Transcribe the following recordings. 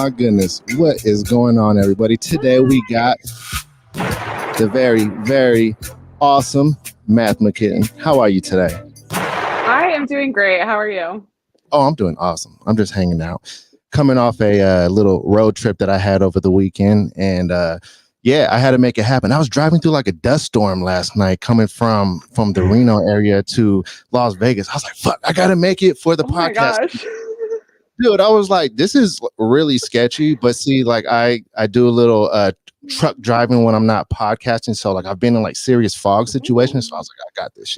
my goodness. What is going on, everybody? Today we got the very, very awesome MathemaKitten. How are you today? I am doing great. How are you? Oh, I'm doing awesome. I'm just hanging out. Coming off a little road trip that I had over the weekend. And yeah, I had to make it happen. I was driving through like a dust storm last night coming from the Reno area to Las Vegas. I was like, fuck, I got to make it for the podcast. My gosh. Dude, I was like, this is really sketchy. But see, like I do a little truck driving when I'm not podcasting. So like I've been in like serious fog situations. So I was like, I got this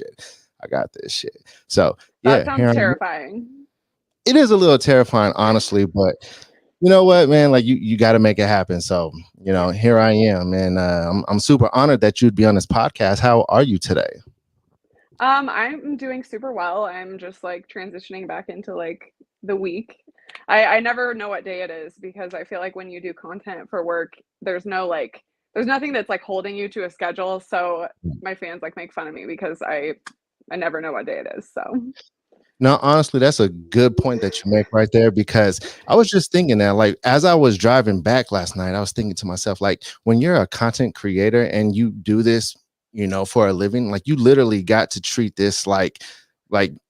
shit. So yeah, That sounds terrifying. It is a little terrifying, honestly, but you know what, man? Like you got to make it happen. So here I am, and I'm super honored that you'd be on this podcast. How are you today? I'm doing super well. I'm just like transitioning back into like the week. I never know what day it is because I feel like when you do content for work, there's nothing that's like holding you to a schedule. So my fans like make fun of me because I never know what day it is. So no, honestly, that's a good point that you make right there, because I was just thinking that, like, as I was driving back last night, I was thinking to myself, like, when you're a content creator and you do this, for a living, like, you literally got to treat this like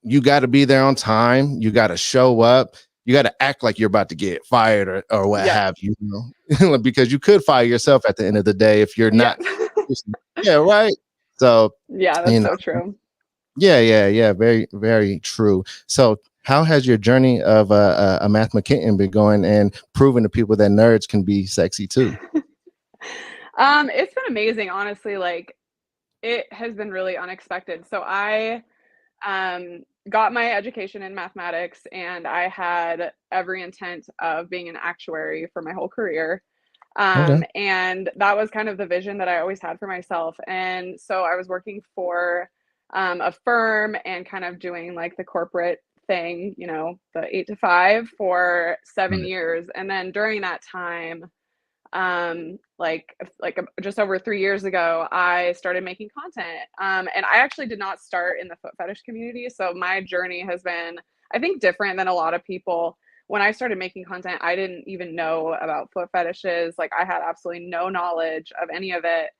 you got to be there on time. You got to show up. You got to act like you're about to get fired or what have you, because you could fire yourself at the end of the day if you're not. Yeah, right. So, yeah, that's so true. Yeah. Very, very true. So how has your journey of a MathemaKitten been going and proving to people that nerds can be sexy too? It's been amazing, honestly. Like it has been really unexpected. So I got my education in mathematics and I had every intent of being an actuary for my whole career. And that was kind of the vision that I always had for myself. And so I was working for a firm and kind of doing like the corporate thing, the 8 to 5 for 7 years. And then during that time, like just over 3 years ago, I started making content. And I actually did not start in the foot fetish community. So my journey has been, I think, different than a lot of people. When I started making content, I didn't even know about foot fetishes. Like I had absolutely no knowledge of any of it.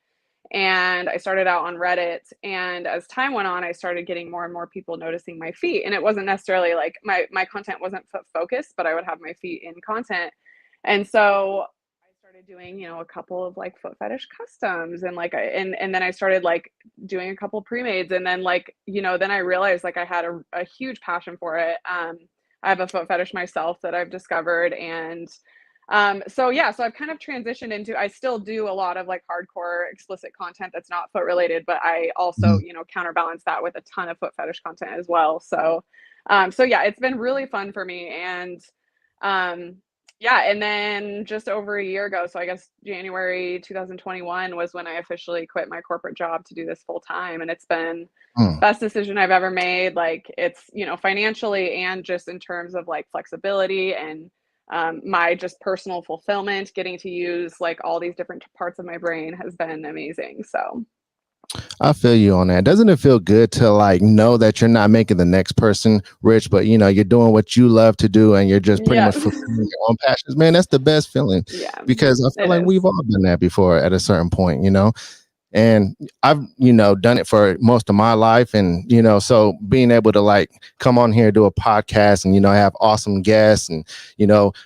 And I started out on Reddit. And as time went on, I started getting more and more people noticing my feet. And it wasn't necessarily like my content wasn't foot focused, but I would have my feet in content. And so started doing, a couple of like foot fetish customs and like and then I started like doing a couple pre-mades, and then like, then I realized like I had a huge passion for it. I have a foot fetish myself that I've discovered, and so I've kind of transitioned into, I still do a lot of like hardcore explicit content that's not foot related, but I also, counterbalance that with a ton of foot fetish content as well. So it's been really fun for me. And and then just over a year ago, so I guess January 2021 was when I officially quit my corporate job to do this full time. And it's been best decision I've ever made. Like it's, financially and just in terms of like flexibility and my just personal fulfillment, getting to use like all these different parts of my brain has been amazing. So I feel you on that. Doesn't it feel good to like know that you're not making the next person rich, but you're doing what you love to do and you're just pretty much fulfilling your own passions? Man, that's the best feeling. Yeah, because I feel like we've all done that before at a certain point, and I've done it for most of my life. And so being able to like come on here, do a podcast, and have awesome guests, and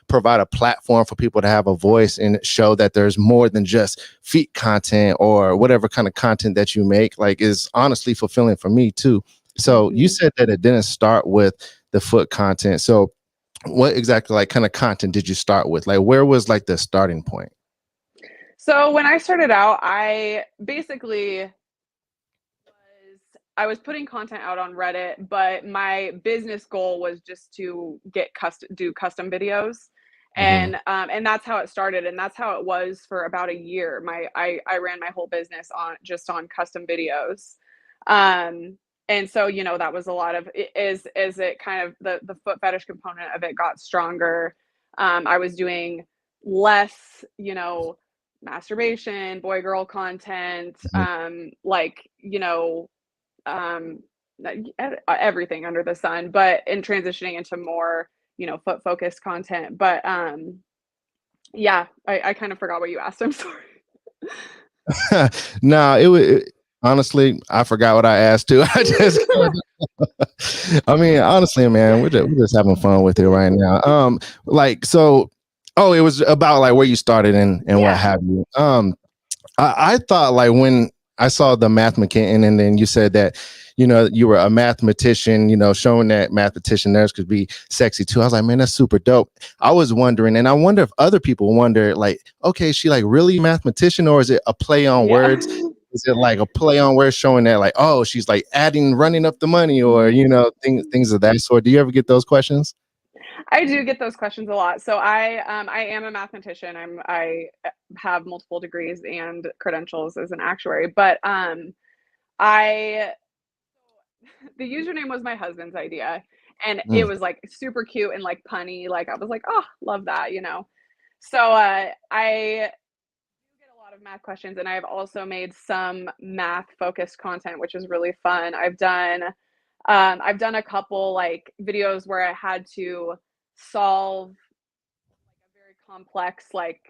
provide a platform for people to have a voice and show that there's more than just feet content or whatever kind of content that you make, like, is honestly fulfilling for me too. So you said that it didn't start with the foot content. So what exactly like kind of content did you start with? Like where was like the starting point? So when I started out, I was putting content out on Reddit, but my business goal was just to do custom videos. And that's how it started. And that's how it was for about a year. I ran my whole business on custom videos. And so, that was a lot of as it kind of the foot fetish component of it got stronger. I was doing less, masturbation, boy girl content, everything under the sun, but in transitioning into more, foot focused content. But Yeah, I kind of forgot what you asked. I'm sorry. No, honestly, I forgot what I asked too. I just, I mean, honestly, man, we're just having fun with it right now. Like, so, oh, it was about like where you started and what have you. I thought like when I saw the MathemaKitten and then you said that, you know, you were a mathematician, you know, showing that mathematician nerds could be sexy too. I was like, man, that's super dope. I was wondering, and I wonder if other people wonder, like, okay, is she like really a mathematician or is it a play on Yeah. words? Is it like a play on words showing that like, oh, she's like adding, running up the money or, you know, things of that sort? Do you ever get those questions? I do get those questions a lot. So I am a mathematician. I have multiple degrees and credentials as an actuary, but I the username was my husband's idea, and it Mm. was like super cute and like punny. Like I was like, oh, love that, you know. So I get a lot of math questions, and I've also made some math focused content, which is really fun. I've done a couple like videos where I had to solve a very complex like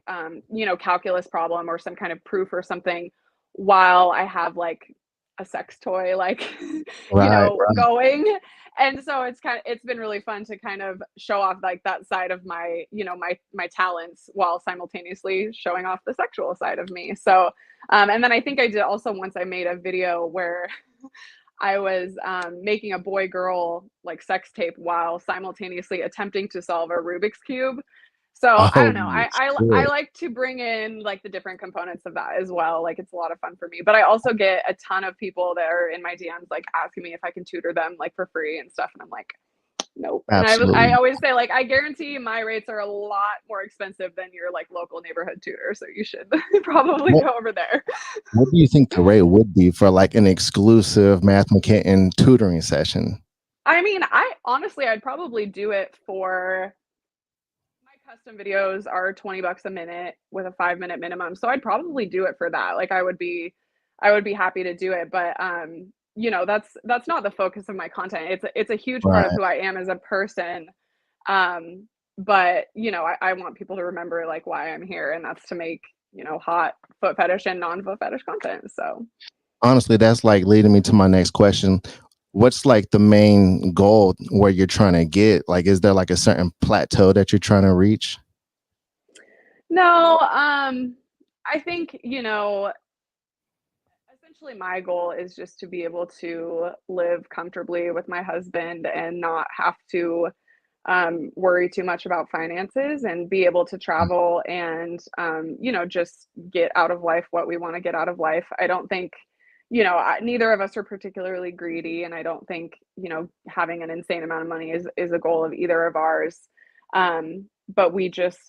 you know, calculus problem or some kind of proof or something while I have like a sex toy like you Right, know, right. going. And so it's been really fun to kind of show off like that side of my, you know, my talents while simultaneously showing off the sexual side of me. So and then I think I did also once I made a video where I was making a boy girl like sex tape while simultaneously attempting to solve a Rubik's cube. So I Oh, don't know. I shit. like to bring in like the different components of that as well. Like it's a lot of fun for me. But I also get a ton of people that are in my DMs like asking me if I can tutor them like for free and stuff. And I'm like, nope. And I Absolutely. always say like I guarantee my rates are a lot more expensive than your like local neighborhood tutor. So you should probably What go over there. what do you think the rate would be for like an exclusive MathemaKitten tutoring session? I mean, I honestly I'd probably do it for my custom videos are 20 bucks a minute with a 5 minute minimum. So I'd probably do it for that. Like I would be happy to do it. But you know, that's not the focus of my content. It's a huge part of Right. who I am as a person. Um, but you know, I want people to remember like why I'm here, and that's to make, you know, hot foot fetish and non-foot fetish content. So Honestly, that's like leading me to my next question. What's like the main goal where you're trying to get? Like, is there like a certain plateau that you're trying to reach? no, I think, you know, essentially my goal is just to be able to live comfortably with my husband and not have to worry too much about finances and be able to travel and you know, just get out of life what we want to get out of life. I don't think, you know, neither of us are particularly greedy, and I don't think, you know, having an insane amount of money is a goal of either of ours. But we just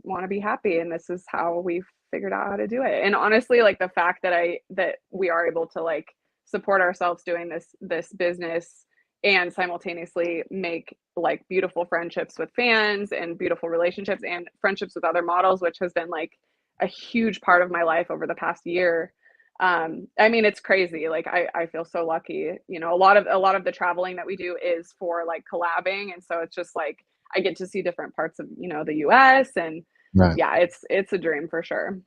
want to be happy, and this is how we've figured out how to do it. And honestly, like the fact that that we are able to like support ourselves doing this business and simultaneously make like beautiful friendships with fans and beautiful relationships and friendships with other models, which has been like a huge part of my life over the past year. I mean, it's crazy. Like I feel so lucky. You know, a lot of the traveling that we do is for like collabing. And so it's just like I get to see different parts of, you know, the US, and Right. yeah, it's a dream for sure.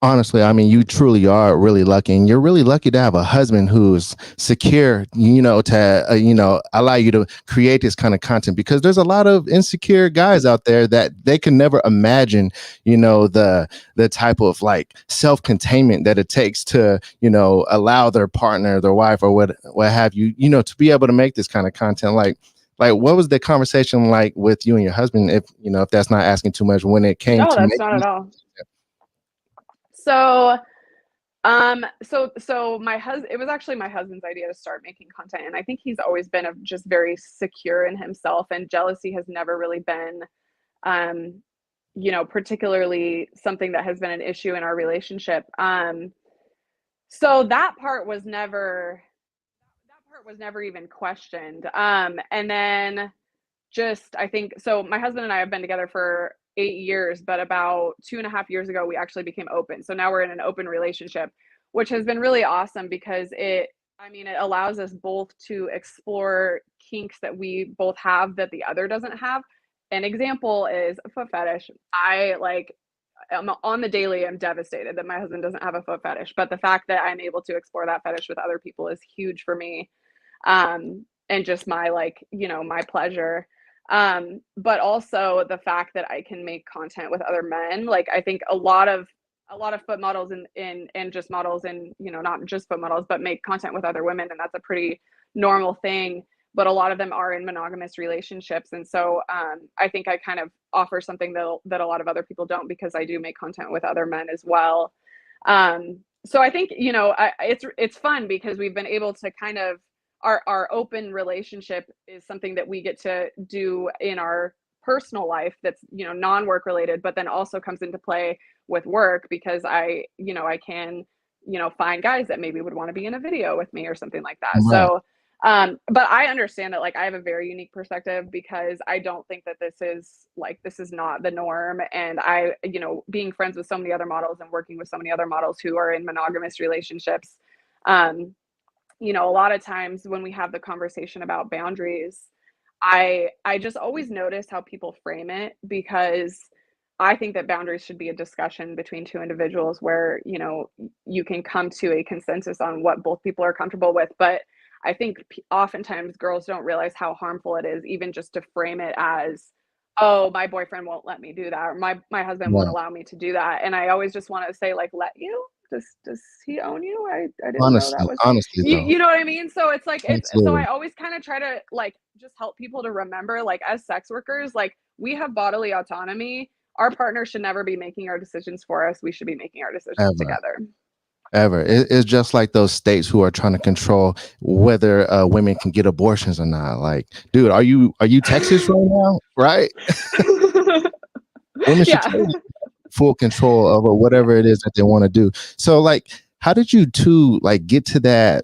Honestly, I mean, you truly are really lucky, and you're really lucky to have a husband who's secure, you know, to, you know, allow you to create this kind of content because there's a lot of insecure guys out there that they can never imagine, you know, the type of like self-containment that it takes to, you know, allow their partner, their wife, or what have you, you know, to be able to make this kind of content. Like what was the conversation like with you and your husband, if you know, if that's not asking too much, when it came No, to that's making not at this? all. So so my husband, it was actually my husband's idea to start making content. And I think he's always been just very secure in himself, and jealousy has never really been, um, you know, particularly something that has been an issue in our relationship. So that part was never even questioned. And then just I think so my husband and I have been together for 8 years, but about 2.5 years ago we actually became open. So now we're in an open relationship, which has been really awesome because I mean, it allows us both to explore kinks that we both have that the other doesn't have, an example is a foot fetish. I like on the daily, I'm devastated that my husband doesn't have a foot fetish, but the fact that I'm able to explore that fetish with other people is huge for me. And just my like, you know, my pleasure. But also the fact that I can make content with other men. Like I think a lot of foot models and just models and, you know, not just foot models, but make content with other women. And that's a pretty normal thing. But a lot of them are in monogamous relationships. And so I think I kind of offer something that a lot of other people don't, because I do make content with other men as well. So I think, you know, it's fun because we've been able to kind of, our open relationship is something that we get to do in our personal life that's, you know, non-work related, but then also comes into play with work because I, you know, I can, you know, find guys that maybe would want to be in a video with me or something like that. Right. So, but I understand that like I have a very unique perspective because I don't think that this is not the norm. And I, you know, being friends with so many other models and working with so many other models who are in monogamous relationships, you know, a lot of times when we have the conversation about boundaries, I just always notice how people frame it, because I think that boundaries should be a discussion between two individuals where, you know, you can come to a consensus on what both people are comfortable with. But I think oftentimes girls don't realize how harmful it is, even just to frame it as, oh, my boyfriend won't let me do that, or my husband won't Right. allow me to do that. And I always just want to say, like, let you? Does he own you? I didn't know that was Honestly though. you know what I mean? So it's like so I Absolutely. always kind of try to like just help people to remember, like, as sex workers, like, we have bodily autonomy. Our partner should never be making our decisions for us. We should be making our decisions Ever. together. Ever. It's just like those states who are trying to control whether women can get abortions or not. Like, dude, are you Texas right now? Right? Women should Yeah. totally full control over whatever it is that they want to do. So like, how did you two like get to that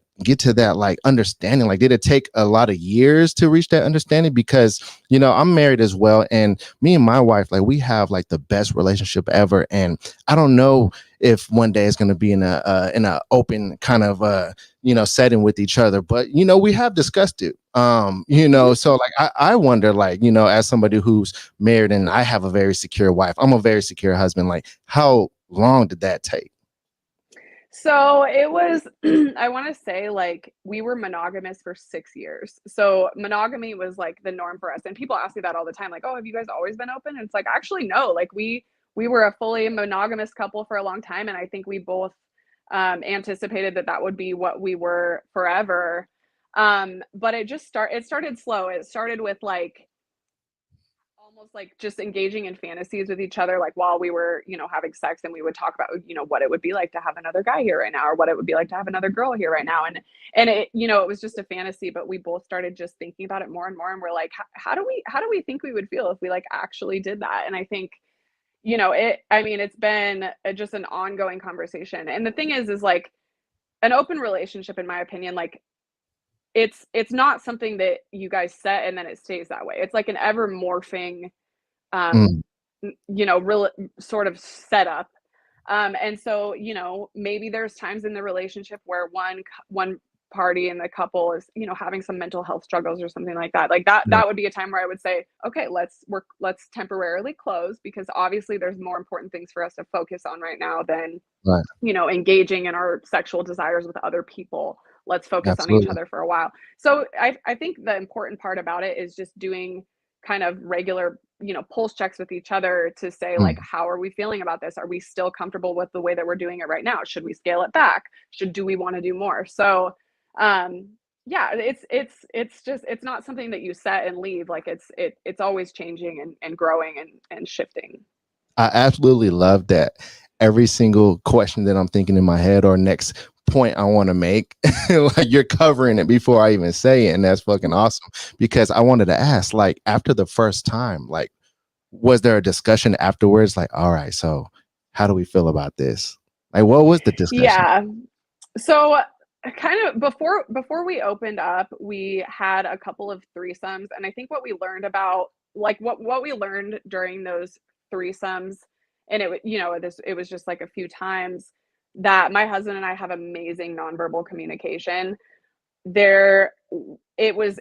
like understanding? Like, did it take a lot of years to reach that understanding? Because, you know, I'm married as well, and me and my wife, like, we have like the best relationship ever, and I don't know if one day it's going to be in a open kind of you know, setting with each other, but you know, we have discussed it. You know, so like I wonder, like, you know, as somebody who's married and I have a very secure wife, I'm a very secure husband, like, how long did that take? So it was, I want to say, like, we were monogamous for 6 years. So monogamy was like the norm for us. And people ask me that all the time, like, oh, have you guys always been open? And it's like, actually, no. Like we were a fully monogamous couple for a long time, and I think we both anticipated that that would be what we were forever. But it started slow. It started with like almost like just engaging in fantasies with each other, like while we were, you know, having sex, and we would talk about, you know, what it would be like to have another guy here right now, or what it would be like to have another girl here right now. And it, you know, it was just a fantasy, but we both started just thinking about it more and more. And we're like, how do we think we would feel if we like actually did that? And I think, you know, I mean, it's been just an ongoing conversation. And the thing is like an open relationship, in my opinion, like it's not something that you guys set and then it stays that way. It's like an ever morphing Mm, you know, real sort of setup. And so, you know, maybe there's times in the relationship where one party in the couple is, you know, having some mental health struggles or something like that. Like right, that would be a time where I would say, okay, let's temporarily close, because obviously there's more important things for us to focus on right now than, right. you know, engaging in our sexual desires with other people. Let's focus on each Absolutely. other for a while. So I think the important part about it is just doing kind of regular, you know, pulse checks with each other to say, like, Mm. how are we feeling about this? Are we still comfortable with the way that we're doing it right now? Should we scale it back? Do we want to do more? So yeah, it's just, it's not something that you set and leave. Like it's always changing and growing and shifting. I absolutely love that. Every single question that I'm thinking in my head or next point I want to make, like, you're covering it before I even say it, and that's fucking awesome. Because I wanted to ask, like, after the first time, like, was there a discussion afterwards? Like, all right, so how do we feel about this? Like, what was the discussion? Yeah. So kind of before we opened up, we had a couple of threesomes, and I think what we learned about, like, what we learned during those threesomes, and you know, it was just like a few times, that my husband and I have amazing nonverbal communication. it was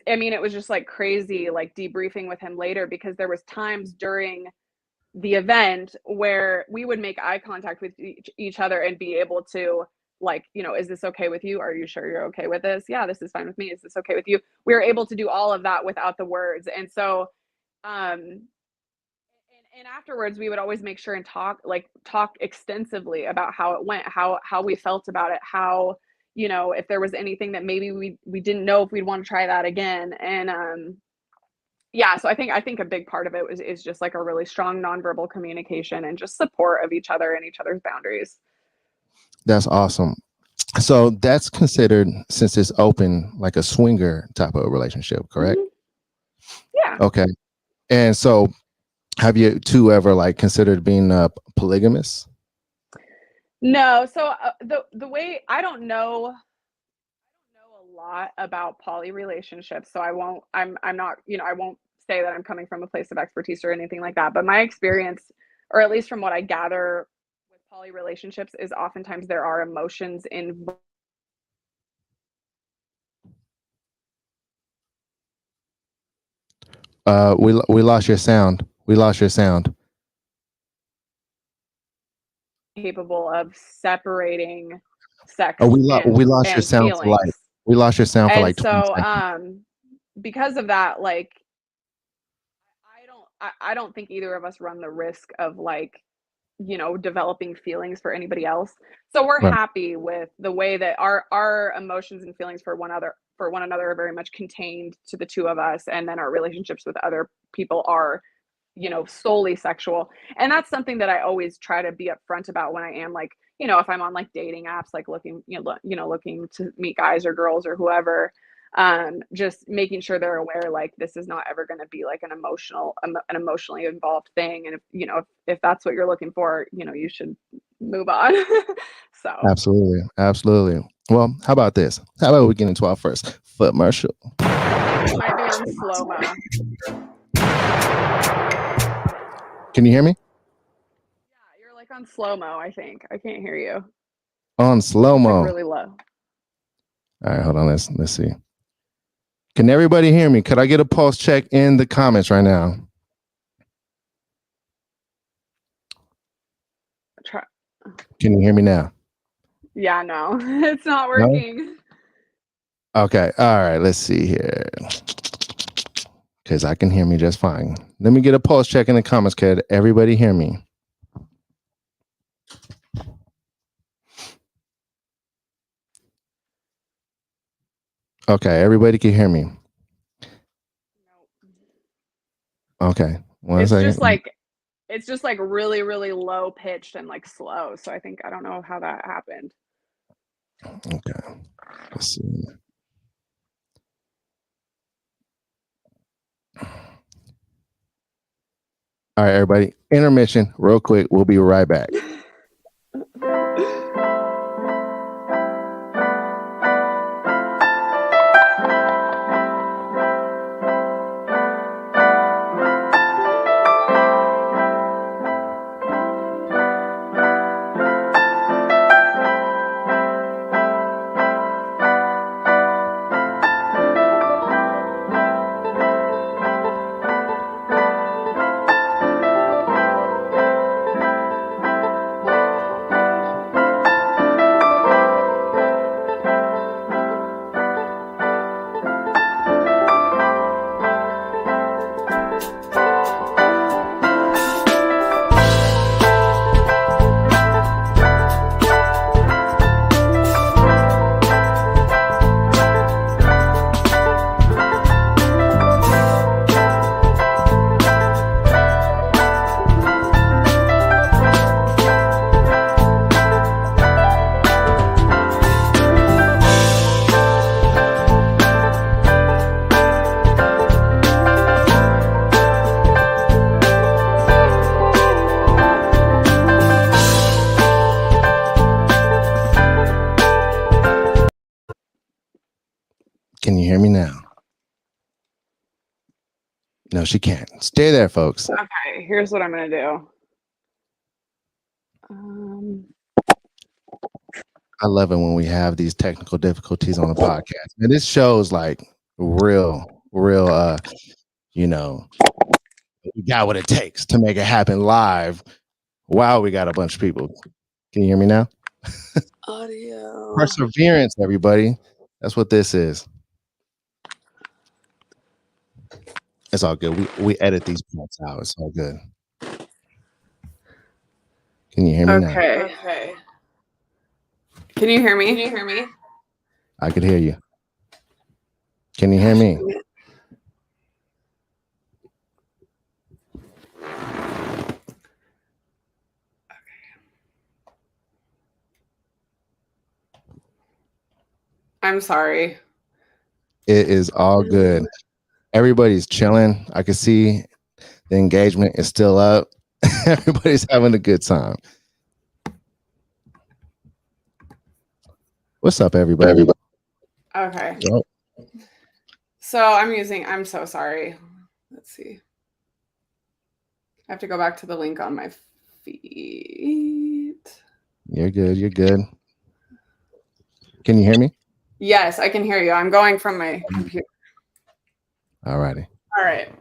just like crazy, like debriefing with him later, because there was times during the event where we would make eye contact with each other and be able to, like, is this okay with you? Are you sure you're okay with this? Yeah, this is fine with me. Is this okay with you? We were able to do all of that without the words. And so, and afterwards we would always make sure and talk extensively about how it went, how we felt about it, how, if there was anything that maybe we didn't know if we'd want to try that again. And yeah, so I think a big part of it is just like a really strong nonverbal communication and just support of each other and each other's boundaries. That's awesome. So that's considered, since it's open, like a swinger type of relationship, correct? Yeah. Okay. And so have you two ever like considered being polygamous? No. So the way, I don't know a lot about poly relationships, so I'm not, I won't say that I'm coming from a place of expertise or anything like that. But my experience, or at least from what I gather with poly relationships, is oftentimes there are emotions involved. We lost your sound. We lost your sound. Capable of separating sex We lost your and sound for like feelings. we lost your sound for And like 20 so, seconds. because of that, like, I don't think either of us run the risk of, like, developing feelings for anybody else. So we're Right. happy with the way that our emotions and feelings for one another are very much contained to the two of us, and then our relationships with other people are, solely sexual. And that's something that I always try to be upfront about when I am, like, if I'm on like dating apps, like looking, looking to meet guys or girls or whoever, just making sure they're aware, like, this is not ever going to be like an emotionally involved thing. And if that's what you're looking for, you should move on. So Absolutely. Well, how about this? How about we get into our first foot commercial? You might be on slow-mo. Can you hear me? Yeah, you're like on slow-mo, I think. I can't hear you. On slow-mo. Like really low. All right, hold on. Let's see. Can everybody hear me? Could I get a pulse check in the comments right now? Try. Can you hear me now? Yeah, no, it's not working. No? Okay. All right. Let's see here. Because I can hear me just fine. Let me get a pulse check in the comments. Could everybody hear me? Okay. Everybody can hear me. Okay. It's just like really, really low pitched and like slow. So I don't know how that happened. Okay. Let's see. All right, everybody. Intermission real quick. We'll be right back. Can you hear me now? No, she can't. Stay there, folks. Okay, here's what I'm gonna do. I love it when we have these technical difficulties on the podcast. And this shows like real, you know, we got what it takes to make it happen live. Wow, we got a bunch of people. Can you hear me now? Audio. Perseverance, everybody. That's what this is. It's all good. We edit these parts out. It's all good. Can you hear me now? Okay. Can you hear me? I could hear you. Can you hear me? I'm sorry. It is all good. Everybody's chilling. I can see the engagement is still up. Everybody's having a good time. What's up, everybody? Okay. Oh. So I'm so sorry. Let's see. I have to go back to the link on my feed. You're good. You're good. Can you hear me? Yes, I can hear you. I'm going from my computer. All righty. All right.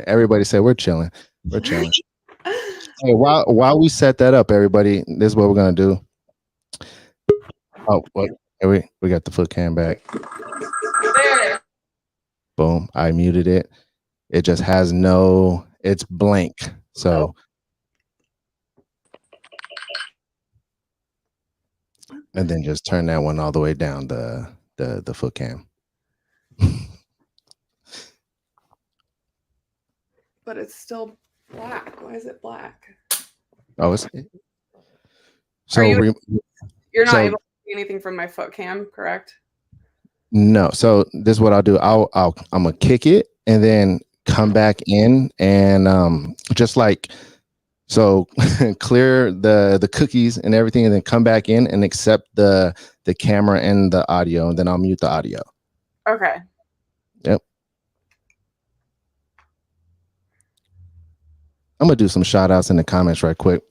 Everybody said we're chilling. We're chilling. Hey, while we set that up, everybody, this is what we're gonna do. Oh, what? We got the foot cam back. There. Boom. I muted it. It just has it's blank. So and then just turn that one all the way down, the foot cam. But it's still black. Why is it black? Oh, it's so you're not able to see anything from my foot cam, correct? No. So this is what I'll do. I'm gonna kick it and then come back in and just like so clear the cookies and everything, and then come back in and accept the camera and the audio, and then I'll mute the audio. Okay. Yep. I'm gonna do some shout outs in the comments right quick.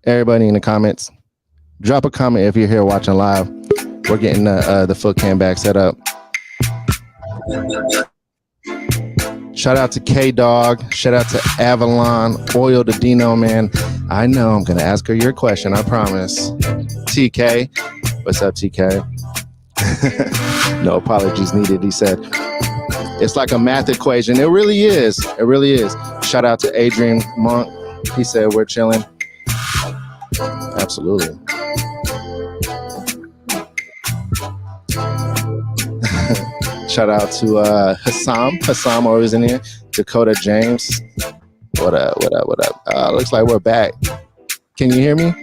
Everybody in the comments, drop a comment if you're here watching live. We're getting the foot cam back set up. Shout out to K-Dog. Shout out to Avalon. Oil to Dino, man. I know I'm going to ask her your question. I promise. TK. What's up, TK? No apologies needed, he said. It's like a math equation. It really is. It really is. Shout out to Adrian Monk. He said we're chilling. Absolutely. Shout out to Hassam. Hassam always in here. Dakota James. What up? Looks like we're back. Can you hear me?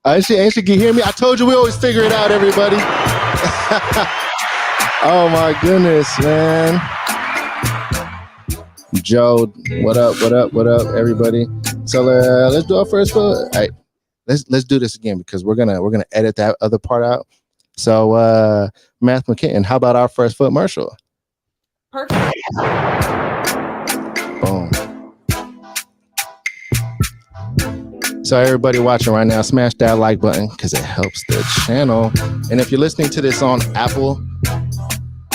Yes. Ain't she can hear me? I told you we always figure it out, everybody. Oh my goodness, man. Joe, what up, everybody? So let's do our first foot. All right, let's do this again because we're gonna edit that other part out. So MathemaKitten, how about our first foot, Marshall? Perfect. Boom. So everybody watching right now, smash that like button because it helps the channel. And if you're listening to this on Apple,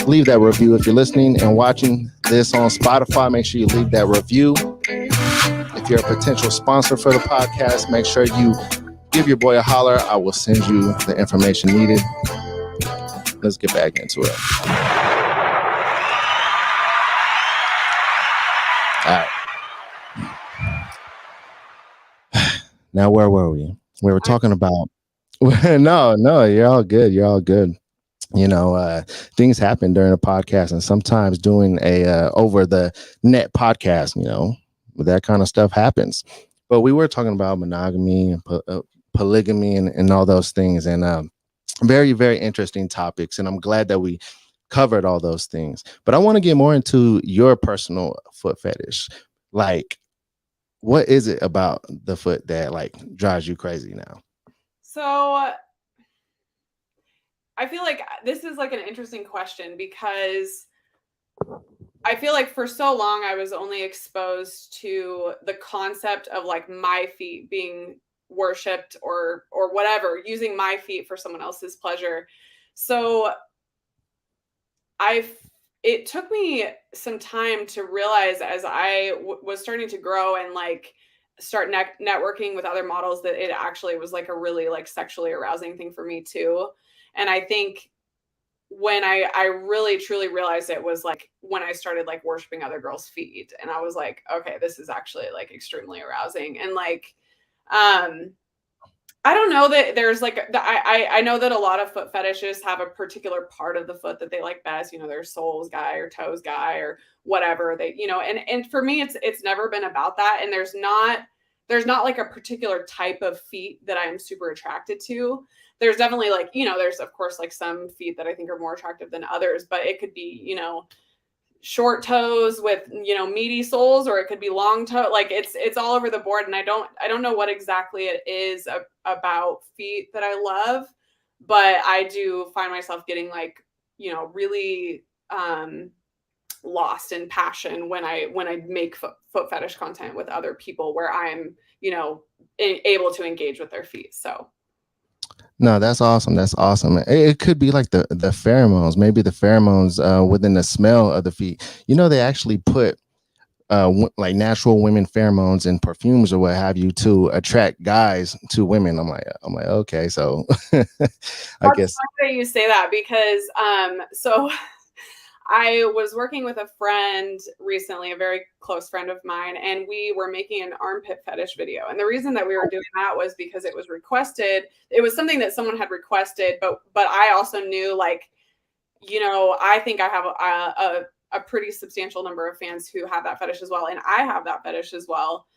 leave that review. If you're listening and watching this on Spotify, make sure you leave that review. If you're a potential sponsor for the podcast, make sure you give your boy a holler. I will send you the information needed. Let's get back into it. All right. Now, where were we? We were talking about. No, you're all good. You're all good. You know, things happen during a podcast, and sometimes doing a over the net podcast, you know, that kind of stuff happens. But we were talking about monogamy and polygamy and all those things, and very, very interesting topics. And I'm glad that we covered all those things. But I want to get more into your personal foot fetish. Like, what is it about the foot that like drives you crazy now? So I feel like this is like an interesting question because I feel like for so long I was only exposed to the concept of like my feet being worshipped or whatever, using my feet for someone else's pleasure. So it took me some time to realize as I was starting to grow and like start networking with other models that it actually was like a really like sexually arousing thing for me too. And I think when I really truly realized it was like when I started like worshiping other girls' feet, and I was like, okay, this is actually like extremely arousing. And like I don't know that there's like I know that a lot of foot fetishes have a particular part of the foot that they like best, you know, their soles guy or toes guy or whatever they, you know, and for me it's never been about that. And there's not like a particular type of feet that I'm super attracted to. There's definitely like, you know, there's of course like some feet that I think are more attractive than others, but it could be, you know, short toes with, you know, meaty soles, or it could be long toe. Like it's all over the board. And I don't know what exactly it is about feet that I love, but I do find myself getting like, you know, really lost in passion when I make foot fetish content with other people where I'm, you know, able to engage with their feet. So no, that's awesome. That's awesome. It could be like the pheromones, maybe the pheromones within the smell of the feet. You know, they actually put like natural women pheromones in perfumes or what have you to attract guys to women. I'm like, okay, so I guess. Funny that you say that because so I was working with a friend recently, a very close friend of mine, and we were making an armpit fetish video. And the reason that we were doing that was because it was requested. It was something that someone had requested, but I also knew, like, you know, I think I have a pretty substantial number of fans who have that fetish as well, and I have that fetish as well.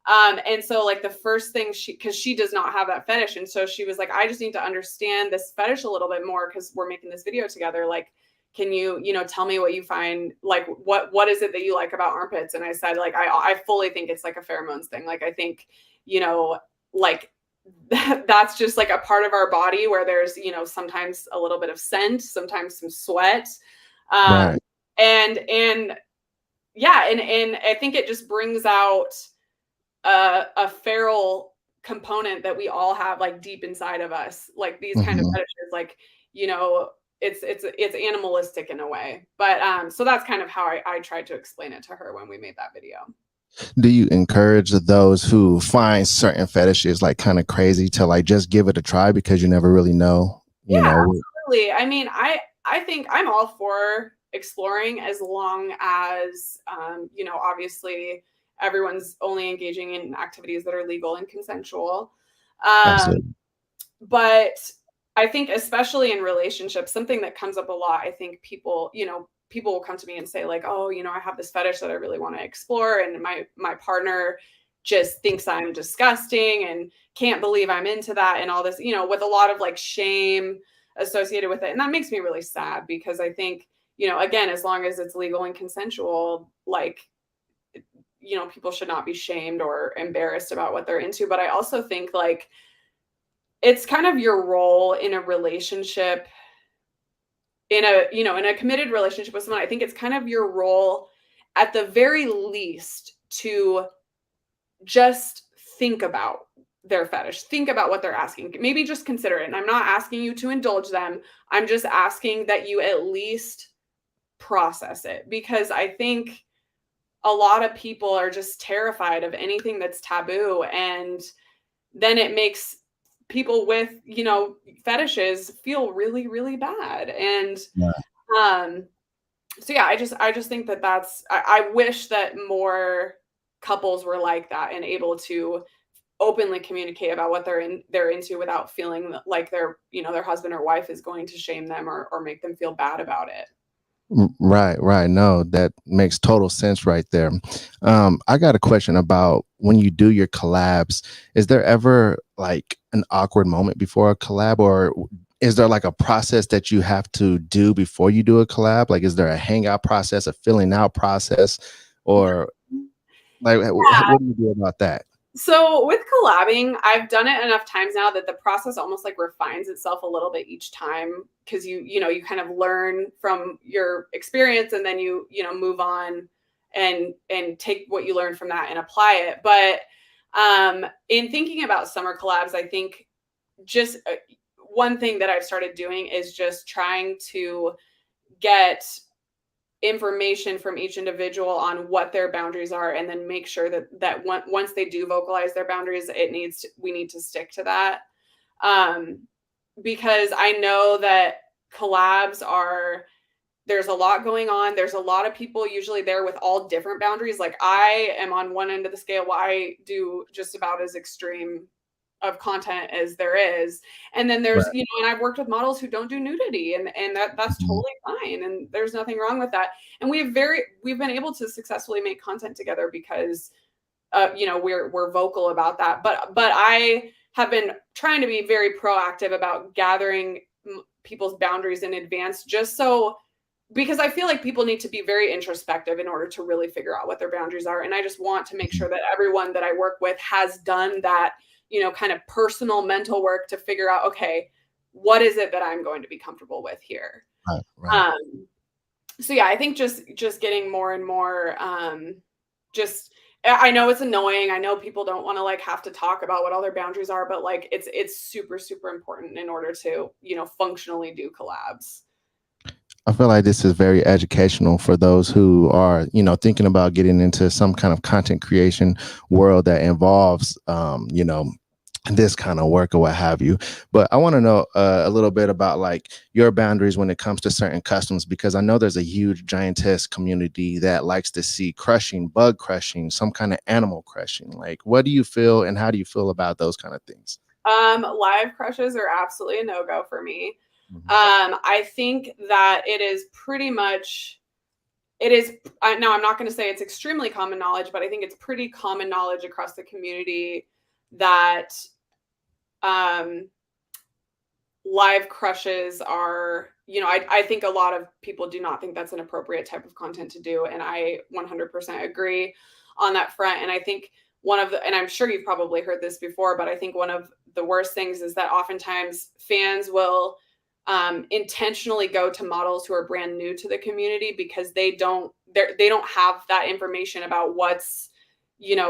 And so like the first thing because she does not have that fetish. And so she was like, I just need to understand this fetish a little bit more because we're making this video together. Like, can you, you know, tell me what you find, like, what is it that you like about armpits? And I said, like, I fully think it's like a pheromones thing. Like, I think, you know, like that's just like a part of our body where there's, you know, sometimes a little bit of scent, sometimes some sweat. Right. And yeah, and I think it just brings out a feral component that we all have like deep inside of us, like these kind of fetishes, like, you know, it's animalistic in a way. But so that's kind of how I tried to explain it to her when we made that video. Do you encourage those who find certain fetishes like kind of crazy to like just give it a try because you never really know, you know? Absolutely. I mean, I think I'm all for exploring as long as you know, obviously everyone's only engaging in activities that are legal and consensual. Absolutely. But I think especially in relationships, something that comes up a lot, I think people, you know, people will come to me and say like, oh, you know, I have this fetish that I really want to explore. And my partner just thinks I'm disgusting and can't believe I'm into that and all this, you know, with a lot of like shame associated with it. And that makes me really sad because I think, you know, again, as long as it's legal and consensual, like, you know, people should not be shamed or embarrassed about what they're into. But I also think like it's kind of your role in a relationship, in a, you know, in a committed relationship with someone. I think it's kind of your role at the very least to just think about their fetish, think about what they're asking, maybe just consider it. And I'm not asking you to indulge them, I'm just asking that you at least process it, because I think a lot of people are just terrified of anything that's taboo, and then it makes people with, you know, fetishes feel really, really bad. And so yeah, I just think that I wish that more couples were like that and able to openly communicate about what they're into without feeling like their, you know, their husband or wife is going to shame them or make them feel bad about it. Right. No, that makes total sense right there. I got a question about when you do your collabs. Is there ever like an awkward moment before a collab, or is there like a process that you have to do before you do a collab? Like, is there a hangout process, a filling out process, or like what do you do about that? So with collabing, I've done it enough times now that the process almost like refines itself a little bit each time, because you know, you kind of learn from your experience and then you know, move on and take what you learned from that and apply it. But In thinking about summer collabs, I think just one thing that I've started doing is just trying to get information from each individual on what their boundaries are, and then make sure that once they do vocalize their boundaries, we need to stick to that. Because I know that collabs there's a lot going on. There's a lot of people usually there with all different boundaries. Like I am on one end of the scale where I do just about as extreme of content as there is. And then there's, Right. and I've worked with models who don't do nudity, and that's totally fine. And there's nothing wrong with that. And we've been able to successfully make content together because, we're vocal about that. But I have been trying to be very proactive about gathering people's boundaries in advance, because I feel like people need to be very introspective in order to really figure out what their boundaries are. And I just want to make sure that everyone that I work with has done that, kind of personal mental work to figure out, okay, what is it that I'm going to be comfortable with here? Right. So yeah, I think just getting more and more, I know it's annoying. I know people don't want to have to talk about what all their boundaries are, but it's super, super important in order to, functionally do collabs. I feel like this is very educational for those who are, thinking about getting into some kind of content creation world that involves, this kind of work or what have you. But I want to know a little bit about your boundaries when it comes to certain customs, because I know there's a huge giantess community that likes to see crushing, bug crushing, some kind of animal crushing. What do you feel and how do you feel about those kind of things? Live crushes are absolutely a no-go for me. I think that it is pretty much, now I'm not going to say it's extremely common knowledge, but I think it's pretty common knowledge across the community that live crushes are, I think a lot of people do not think that's an appropriate type of content to do. And I 100% agree on that front. And I think and I'm sure you've probably heard this before, but I think one of the worst things is that oftentimes fans will intentionally go to models who are brand new to the community because they don't have that information about what's,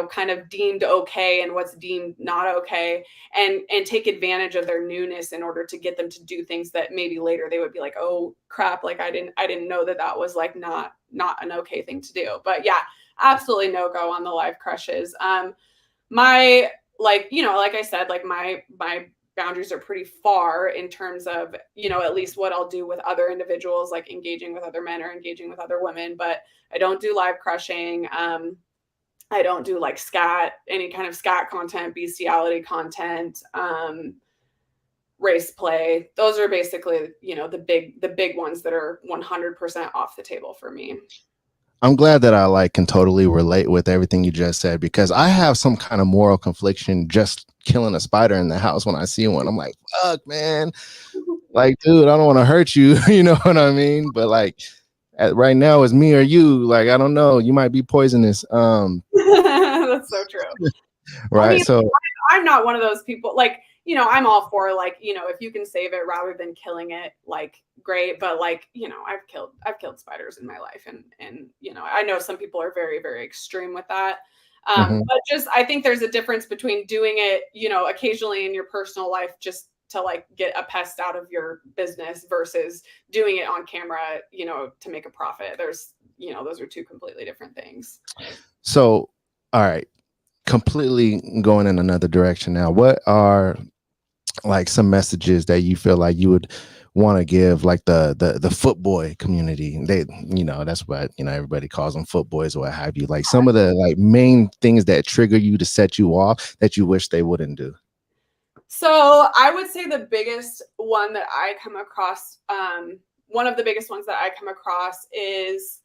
kind of deemed okay and what's deemed not okay, and take advantage of their newness in order to get them to do things that maybe later they would be like, oh crap, I didn't know that was not an okay thing to do. But yeah, absolutely no go on the live crushes. My, like I said, my boundaries are pretty far in terms of, at least what I'll do with other individuals, like engaging with other men or engaging with other women. But I don't do live crushing. I don't do any kind of scat content, bestiality content, race play. Those are basically, the big ones that are 100% off the table for me. I'm glad that I can totally relate with everything you just said, because I have some kind of moral confliction just killing a spider in the house when I see one. I'm like, fuck, man. Dude, I don't want to hurt you. You know what I mean? But right now it's me or you. I don't know. You might be poisonous. That's so true. Right. I mean, so I'm not one of those people. I'm all for if you can save it rather than killing it, great. But I've killed spiders in my life, and I know some people are very, very extreme with that. But I think there's a difference between doing it, occasionally in your personal life just to get a pest out of your business versus doing it on camera, to make a profit. There's, those are two completely different things. So, all right, completely going in another direction now. What are some messages that you feel like you would want to give the foot boy community? They, that's what, everybody calls them, foot boys or what have you. Some of the main things that trigger you to set you off that you wish they wouldn't do. So I would say the biggest one that I come across, one of the biggest ones that I come across is,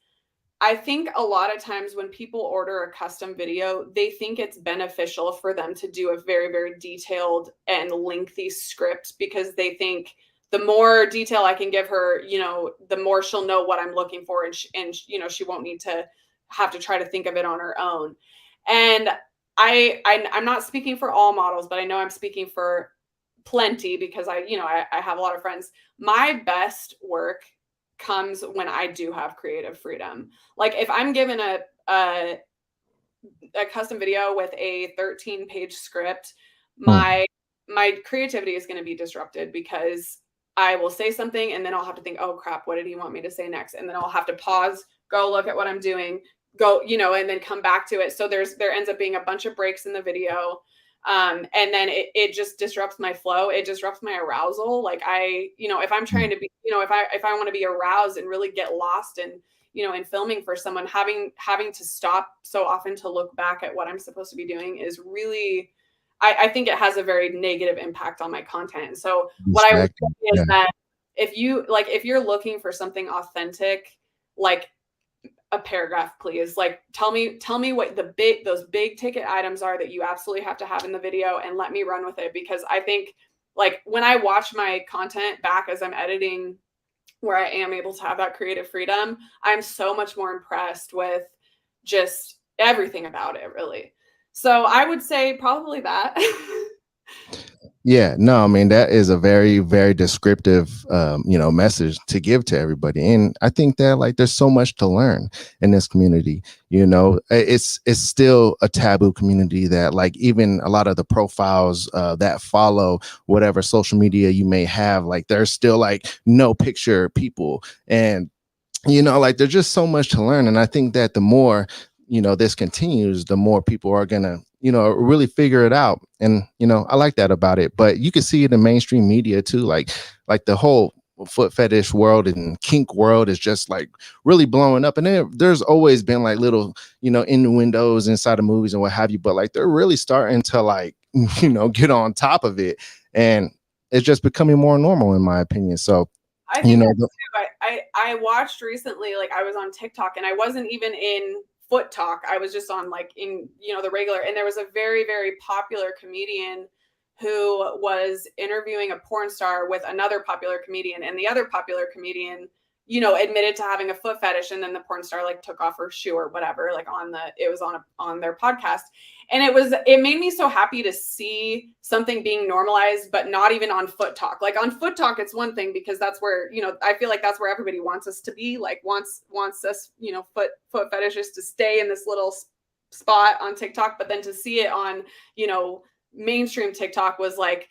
I think a lot of times when people order a custom video, they think it's beneficial for them to do a very, very detailed and lengthy script, because they think the more detail I can give her, the more she'll know what I'm looking for, and she won't need to have to try to think of it on her own. And I'm not speaking for all models, but I know I'm speaking for plenty, because I have a lot of friends. My best work comes when I do have creative freedom. If I'm given a a custom video with a 13-page script, my creativity is going to be disrupted because I will say something and then I'll have to think, oh crap, what did he want me to say next? And then I'll have to pause, go look at what I'm doing, go, and then come back to it. So there ends up being a bunch of breaks in the video. And then it just disrupts my flow. It disrupts my arousal. Like if I'm trying to be, if I want to be aroused and really get lost in filming for someone, having to stop so often to look back at what I'm supposed to be doing is really, I think it has a very negative impact on my content. So what I would say is that if you're looking for something authentic, like a paragraph, please, like tell me what those big ticket items are that you absolutely have to have in the video, and let me run with it. Because I think, like, when I watch my content back as I'm editing, where I am able to have that creative freedom, I'm so much more impressed with just everything about it, really. So I would say probably that. Yeah, no, I mean, that is a very, very descriptive, message to give to everybody. And I think that, like, there's so much to learn in this community. It's still a taboo community that, like, even a lot of the profiles that follow whatever social media you may have, like, there's still like no picture people. And, like, there's just so much to learn. And I think that the more, this continues, the more people are going to, really figure it out. And, I like that about it. But you can see it in mainstream media too. Like the whole foot fetish world and kink world is just like really blowing up. And there's always been like little, innuendos inside of movies and what have you. But like they're really starting to like, get on top of it. And it's just becoming more normal, in my opinion. So, I think I watched recently, like I was on TikTok and I wasn't even in foot talk. I was just on like in, the regular, and there was a very, very popular comedian who was interviewing a porn star with another popular comedian, and the other popular comedian, admitted to having a foot fetish, and then the porn star like took off her shoe or whatever, like it was on their podcast. And it made me so happy to see something being normalized, but not even on foot talk. Like on foot talk, it's one thing because that's where, I feel like that's where everybody wants us to be, like wants us, foot fetishists to stay in this little spot on TikTok. But then to see it on, mainstream TikTok was like,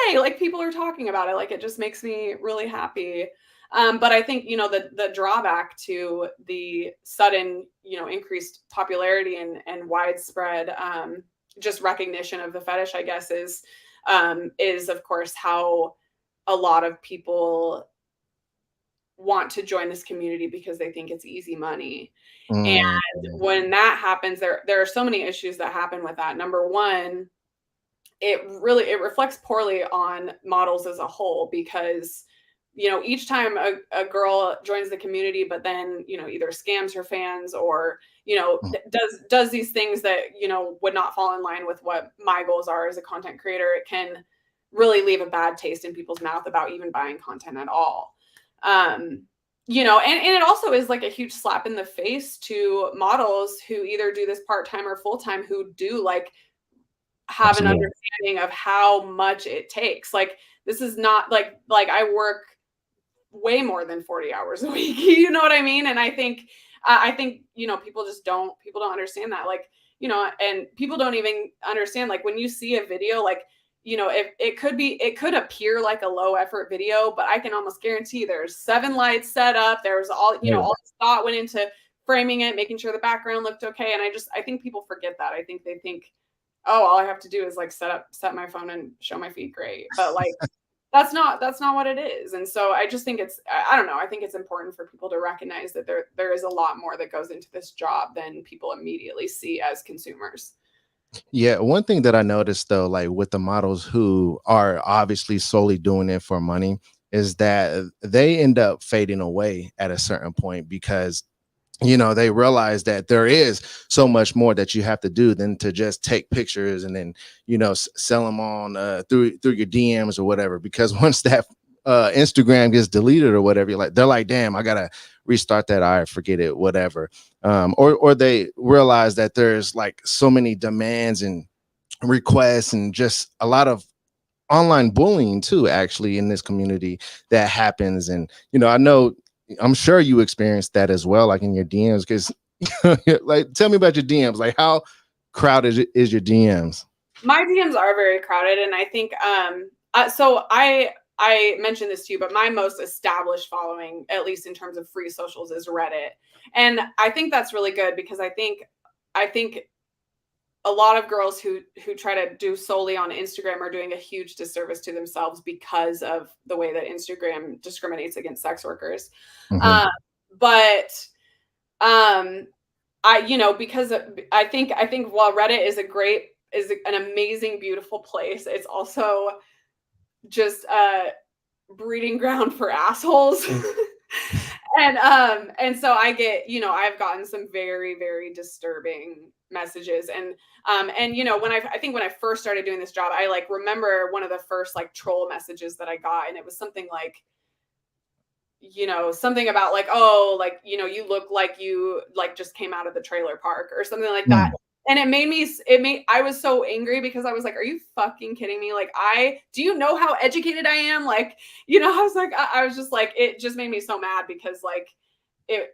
yay, like people are talking about it. Like it just makes me really happy. But I think, the drawback to the sudden, increased popularity and widespread just recognition of the fetish, I guess, is of course how a lot of people want to join this community because they think it's easy money. And when that happens, there are so many issues that happen with that. Number one, it reflects poorly on models as a whole, because each time a girl joins the community, but then, either scams her fans or, does these things that, would not fall in line with what my goals are as a content creator, it can really leave a bad taste in people's mouth about even buying content at all. And it also is like a huge slap in the face to models who either do this part-time or full-time, who do like have an understanding of how much it takes. Like, this is not like I work way more than 40 hours a week. You know what I mean? And I think, people don't understand that. Like, and people don't even understand, like when you see a video, like, if it could appear like a low effort video, but I can almost guarantee there's 7 lights set up. There's all, all this thought went into framing it, making sure the background looked okay. And I think people forget that. I think they think, oh, all I have to do is like set my phone and show my feet great. But like, that's not what it is. And so I just think I don't know. I think it's important for people to recognize that there is a lot more that goes into this job than people immediately see as consumers. Yeah, one thing that I noticed though, like with the models who are obviously solely doing it for money, is that they end up fading away at a certain point, because they realize that there is so much more that you have to do than to just take pictures and then, sell them on through your DMs or whatever. Because once that Instagram gets deleted or whatever, they're like, damn, I gotta restart that. I forget it, whatever. Or they realize that there's like so many demands and requests and just a lot of online bullying too, actually, in this community that happens. And I'm sure you experienced that as well, like in your DMs, because Like, tell me about your DMs. Like, how crowded is your DMs? My DMs are very crowded, and I think so I mentioned this to you, but my most established following, at least in terms of free socials, is Reddit. And I think that's really good because I think a lot of girls who try to do solely on Instagram are doing a huge disservice to themselves because of the way that Instagram discriminates against sex workers. Mm-hmm. Because I think while Reddit is an amazing, beautiful place, it's also just a breeding ground for assholes. And so I've gotten some very, very disturbing messages. And when I first started doing this job, I like remember one of the first like troll messages that I got, and it was something like, something about like, oh, like, you look like you like just came out of the trailer park or something like that. And I was so angry because I was like, are you fucking kidding me? Like, do you know how educated I am? Like, I was like, I was just like, it just made me so mad because like and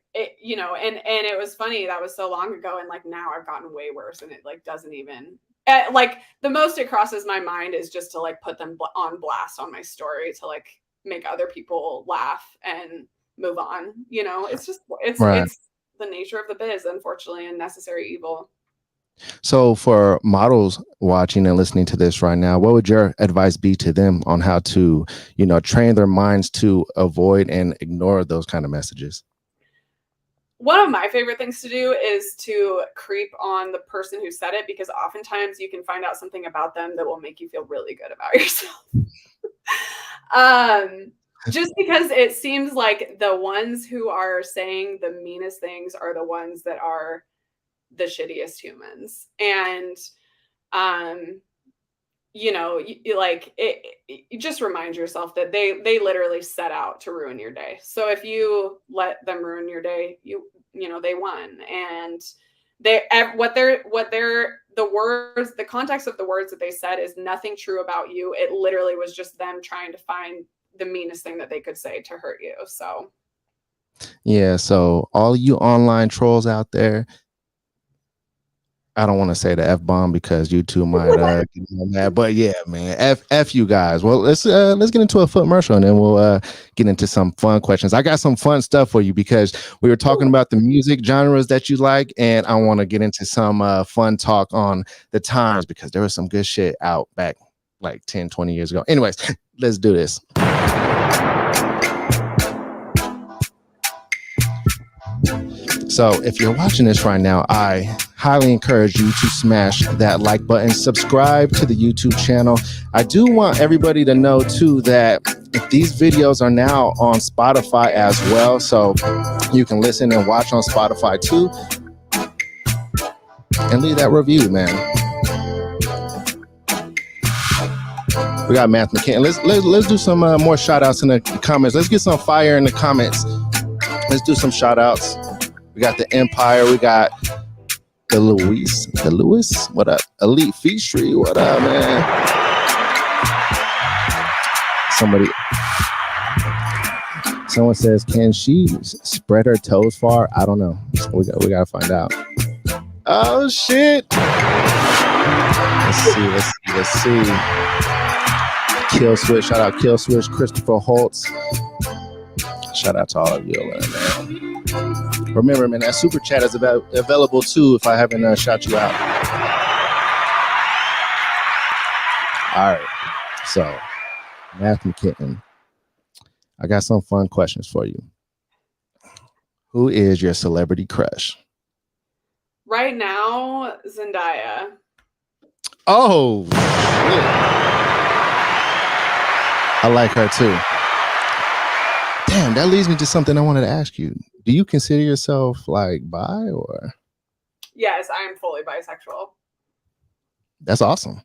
it was funny. That was so long ago. And like, now I've gotten way worse, and it like doesn't even like, the most it crosses my mind is just to like put them on blast on my story to like make other people laugh and move on. It's just, it's the nature of the biz, unfortunately, and necessary evil. So for models watching and listening to this right now, what would your advice be to them on how to, train their minds to avoid and ignore those kind of messages? One of my favorite things to do is to creep on the person who said it, because oftentimes you can find out something about them that will make you feel really good about yourself. Just because it seems like the ones who are saying the meanest things are the ones that are the shittiest humans. And you just remind yourself that they literally set out to ruin your day. So if you let them ruin your day, they won. And the context of the words that they said is nothing true about you. It literally was just them trying to find the meanest thing that they could say to hurt you. So yeah, so all you online trolls out there, I don't want to say the F-bomb because you two might get mad, but yeah, man, F you guys. Well, let's get into a footmercial, and then we'll get into some fun questions. I got some fun stuff for you because we were talking about the music genres that you like, and I want to get into some fun talk on the times because there was some good shit out back like 10, 20 years ago. Anyways, let's do this. So if you're watching this right now, I highly encourage you to smash that like button, subscribe to the YouTube channel. I do want everybody to know too that these videos are now on Spotify as well. So you can listen and watch on Spotify too. And leave that review, man. We got MathemaKitten. Let's do some more shout outs in the comments. Let's get some fire in the comments. Let's do some shout outs. We got the Empire. We got the Lewis. What up? Elite Feastry. What up, man? Someone says, can she spread her toes far? I don't know. We gotta find out. Oh shit. Let's see. Kill Switch. Shout out Kill Switch. Christopher Holtz. Shout out to all of you, man. Remember, man, that super chat is available too if I haven't shout you out. All right. So, MathemaKitten, I got some fun questions for you. Who is your celebrity crush? Right now, Zendaya. Oh, shit. I like her too. Damn, that leads me to something I wanted to ask you. Do you consider yourself like bi or? Yes, I am fully bisexual. That's awesome.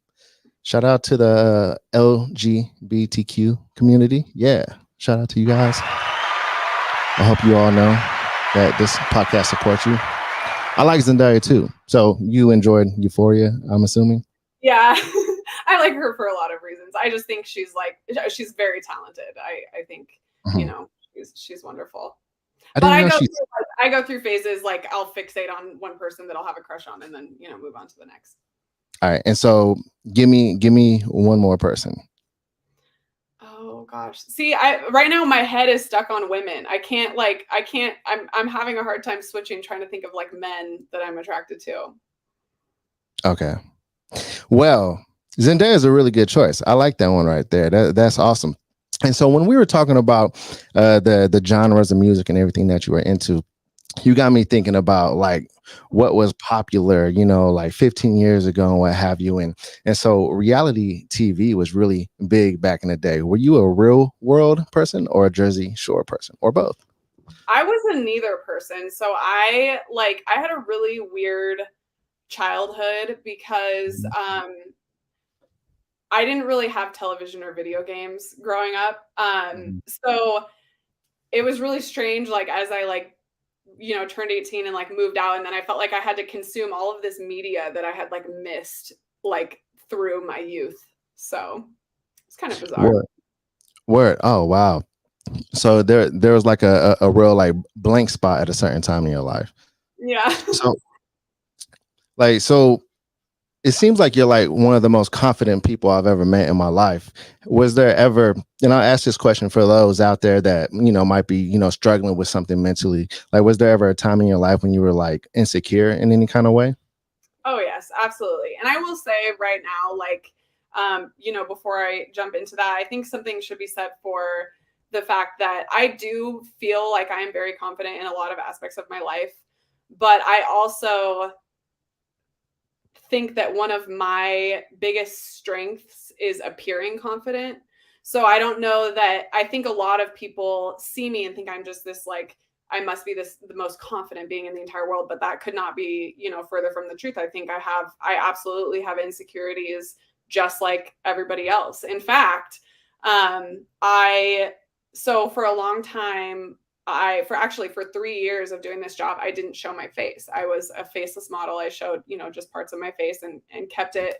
Shout out to the LGBTQ community. Yeah, shout out to you guys. I hope you all know that this podcast supports you. I like Zendaya too. So you enjoyed Euphoria, I'm assuming? Yeah, I like her for a lot of reasons. I just think she's very talented. I think, she's wonderful. But I go through phases, like I'll fixate on one person that I'll have a crush on and then, move on to the next. All right. And so give me one more person. Oh gosh. See, right now my head is stuck on women. I'm having a hard time switching, trying to think of like men that I'm attracted to. Okay. Well, Zendaya is a really good choice. I like that one right there. That's awesome. And so when we were talking about the genres of music and everything that you were into, you got me thinking about like what was popular, like 15 years ago and what have you. And so reality TV was really big back in the day. Were you a real world person or a Jersey Shore person or both? I was a neither person. So I had a really weird childhood because I didn't really have television or video games growing up. So it was really strange, like as I turned 18 and like moved out, and then I felt like I had to consume all of this media that I had like missed like through my youth. So it's kind of bizarre. Word. Oh wow. So there was like a real like blank spot at a certain time in your life. Yeah. So it seems like you're like one of the most confident people I've ever met in my life. Was there ever, and I'll ask this question for those out there that, might be, struggling with something mentally. Like, was there ever a time in your life when you were like insecure in any kind of way? Oh, yes, absolutely. And I will say right now, before I jump into that, I think something should be said for the fact that I do feel like I am very confident in a lot of aspects of my life. But I also think that one of my biggest strengths is appearing confident. So I don't know that I think a lot of people see me and think I'm just this like, I must be the most confident being in the entire world, but that could not be, further from the truth. I think I absolutely have insecurities just like everybody else. In fact, so for a long time, for 3 years of doing this job, I didn't show my face. I was a faceless model. I showed, just parts of my face and kept it,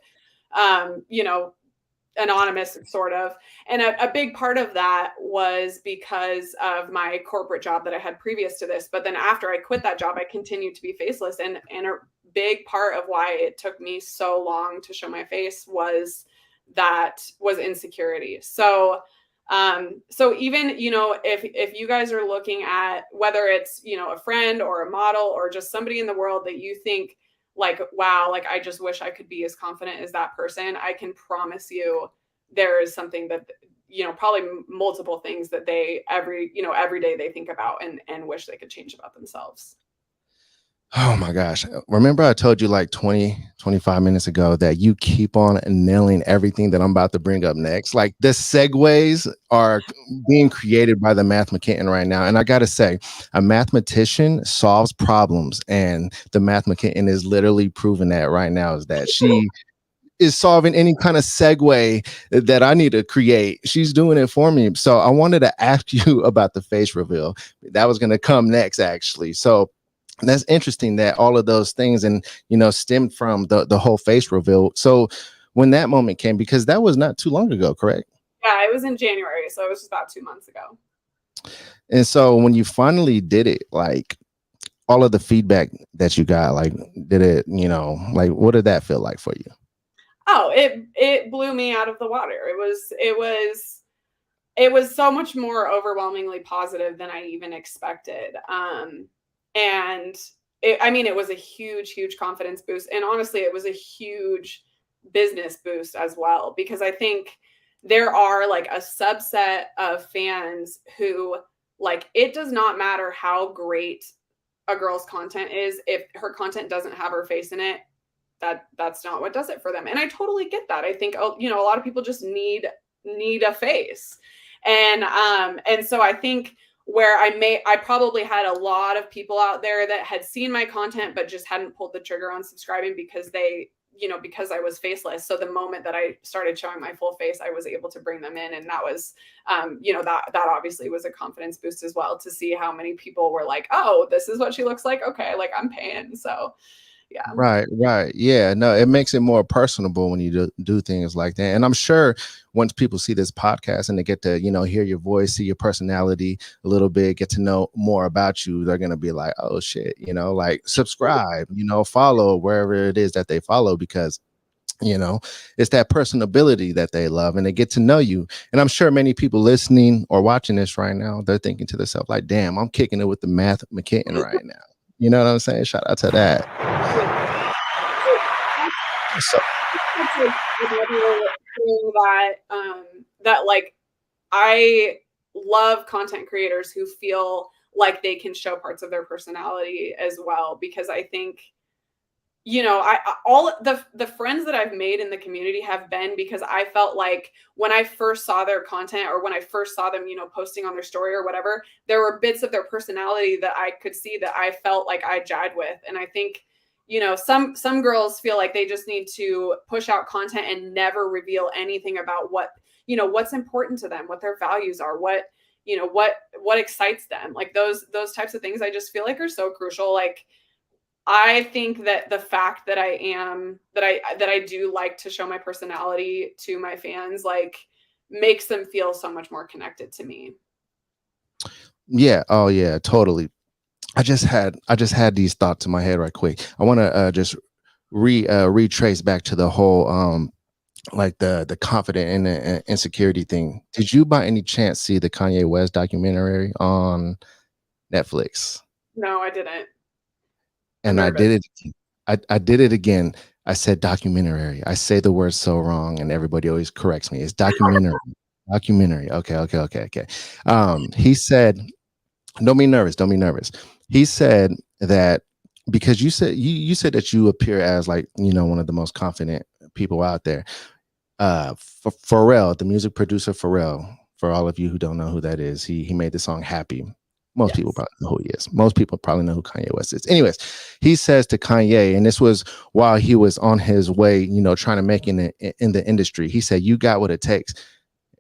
anonymous sort of. And a big part of that was because of my corporate job that I had previous to this. But then after I quit that job, I continued to be faceless. And a big part of why it took me so long to show my face was insecurity. So even, if you guys are looking at whether it's, a friend or a model or just somebody in the world that you think like, wow, like I just wish I could be as confident as that person, I can promise you there is something that, probably multiple things that they every day they think about and wish they could change about themselves. Oh my gosh. Remember I told you like 25 minutes ago that you keep on nailing everything that I'm about to bring up next. Like the segues are being created by the MathemaKitten right now. And I got to say, a mathematician solves problems. And the MathemaKitten is literally proving that right now, is that she is solving any kind of segue that I need to create. She's doing it for me. So I wanted to ask you about the face reveal. That was going to come next, actually. So that's interesting that all of those things and stemmed from the whole face reveal. So when that moment came, because that was not too long ago, correct? Yeah, it was in January, so it was just about 2 months ago. And so when you finally did it, like all of the feedback that you got, like did it, like what did that feel like for you? Oh, it blew me out of the water. It was so much more overwhelmingly positive than I even expected. And it was a huge confidence boost. And honestly, it was a huge business boost as well, because I think there are like a subset of fans who like, it does not matter how great a girl's content is. If her content doesn't have her face in it, that's not what does it for them. And I totally get that. I think, a lot of people just need a face. And so I think where I probably had a lot of people out there that had seen my content, but just hadn't pulled the trigger on subscribing because because I was faceless. So the moment that I started showing my full face, I was able to bring them in. And that was, that obviously was a confidence boost as well, to see how many people were like, oh, this is what she looks like. Okay. Like I'm paying. So Yeah. Right. Yeah. No, it makes it more personable when you do things like that. And I'm sure once people see this podcast and they get to, hear your voice, see your personality a little bit, get to know more about you, they're going to be like, oh shit, like subscribe, follow wherever it is that they follow, because it's that personability that they love and they get to know you. And I'm sure many people listening or watching this right now, they're thinking to themselves like, damn, I'm kicking it with the MathemaKitten right now. You know what I'm saying? Shout out to that. So that's like another thing that like I love content creators who feel like they can show parts of their personality as well, because I think all the friends that I've made in the community have been because I felt like when I first saw their content, or when I first saw them, posting on their story or whatever, there were bits of their personality that I could see that I felt like I jived with. And I think, some girls feel like they just need to push out content and never reveal anything about what's important to them, what their values are, what excites them. Like those types of things I just feel like are so crucial. Like, I think that the fact that I do like to show my personality to my fans, like, makes them feel so much more connected to me. Yeah. Oh yeah, totally. I just had these thoughts in my head right quick. I want to just retrace back to the whole like the confident and the insecurity thing. Did you by any chance see the Kanye West documentary on Netflix? No, I didn't. And I did it. I did it again. I said documentary. I say the word so wrong, and everybody always corrects me. It's documentary. Documentary. Okay. He said, "Don't be nervous. Don't be nervous." He said that because you said that you appear as like one of the most confident people out there. Pharrell, the music producer Pharrell. For all of you who don't know who that is, he made the song "Happy." Most people probably know who he is. Most people probably know who Kanye West is. Anyways, he says to Kanye, and this was while he was on his way, trying to make it in the industry. He said, "You got what it takes."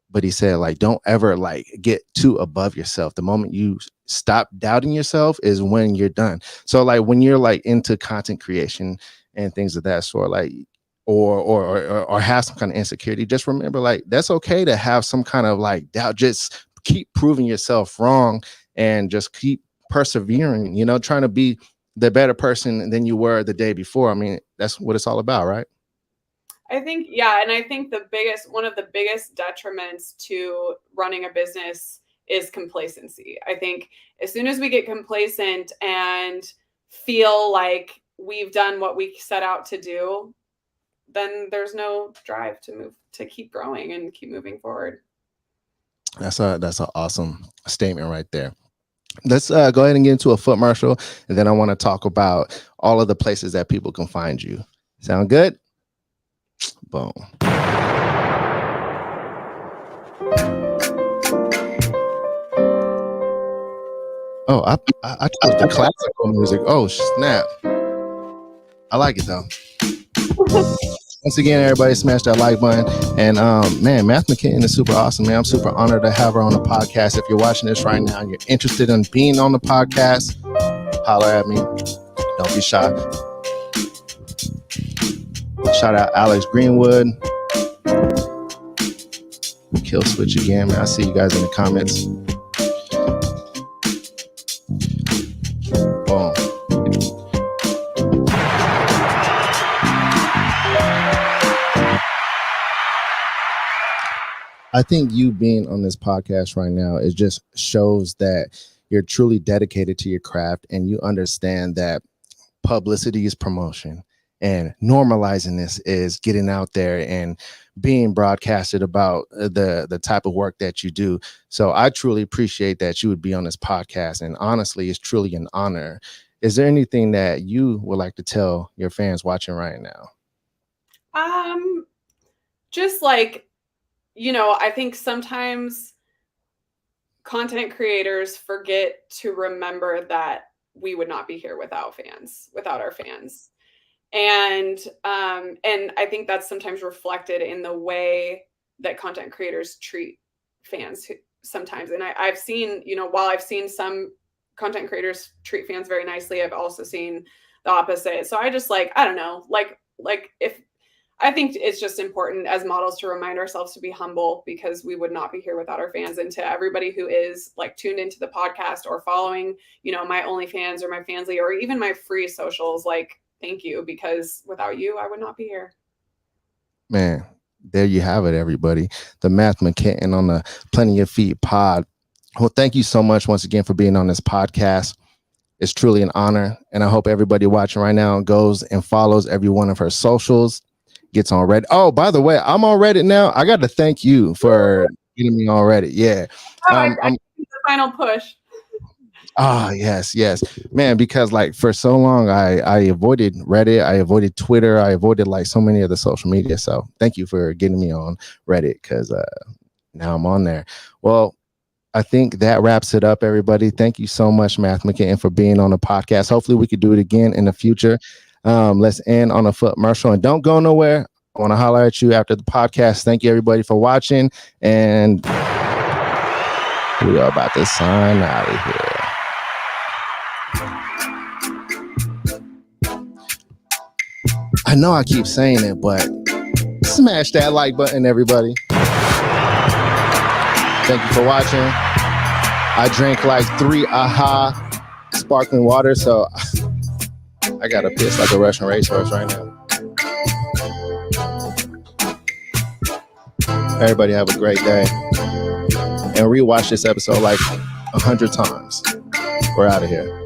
But he said, like, don't ever like get too above yourself. The moment you stop doubting yourself is when you're done. So like when you're like into content creation and things of that sort, like, or have some kind of insecurity, just remember, like, that's okay to have some kind of like doubt. Just keep proving yourself wrong and just keep persevering, trying to be the better person than you were the day before. I mean, that's what it's all about, right? I think, yeah. And I think one of the biggest detriments to running a business is complacency. I think as soon as we get complacent and feel like we've done what we set out to do, then there's no drive to keep growing and keep moving forward. That's an awesome statement right there. Let's go ahead and get into a foot marshal, and then I want to talk about all of the places that people can find you. Sound good? Boom. Oh, I chose the classical music. Oh, snap. I like it though. Once again, everybody smash that like button. And man, MathemaKitten is super awesome, man. I'm super honored to have her on the podcast. If you're watching this right now and you're interested in being on the podcast, holler at me. Don't be shy. Shout out Alex Greenwood. Kill switch again, man. I see you guys in the comments. Boom. I think you being on this podcast right now, it just shows that you're truly dedicated to your craft and you understand that publicity is promotion, and normalizing this is getting out there and being broadcasted about the type of work that you do. So I truly appreciate that you would be on this podcast, and honestly, it's truly an honor. Is there anything that you would like to tell your fans watching right now? Just like, I think sometimes content creators forget to remember that we would not be here without our fans. And I think that's sometimes reflected in the way that content creators treat fans sometimes. And I've seen, while I've seen some content creators treat fans very nicely, I've also seen the opposite. So I just I don't know, if I think it's just important as models to remind ourselves to be humble, because we would not be here without our fans. And to everybody who is tuned into the podcast or following, my OnlyFans or my Fansly or even my free socials, thank you, because without you, I would not be here. Man, there you have it, everybody. The MathemaKitten on the Plenty of Feet pod. Well, thank you so much once again for being on this podcast. It's truly an honor. And I hope everybody watching right now goes and follows every one of her socials, gets on Reddit. Oh, by the way, I'm on Reddit now. I got to thank you for getting me on Reddit. Yeah. I the final push. Yes, man, because for so long I avoided Reddit, I avoided Twitter, I avoided so many of the social media. So thank you for getting me on Reddit, because now I'm on there. Well, I think that wraps it up, everybody. Thank you so much, MathemaKitten, for being on the podcast. Hopefully we could do it again in the future. Let's end on a footmercial, and don't go nowhere. I want to holler at you after the podcast. Thank you, everybody, for watching, and we are about to sign out of here. I know I keep saying it, but smash that like button, everybody. Thank you for watching. I drank 3 AHA sparkling water, so I gotta piss like a Russian racehorse right now. Everybody have a great day. And rewatch this episode 100 times. We're out of here.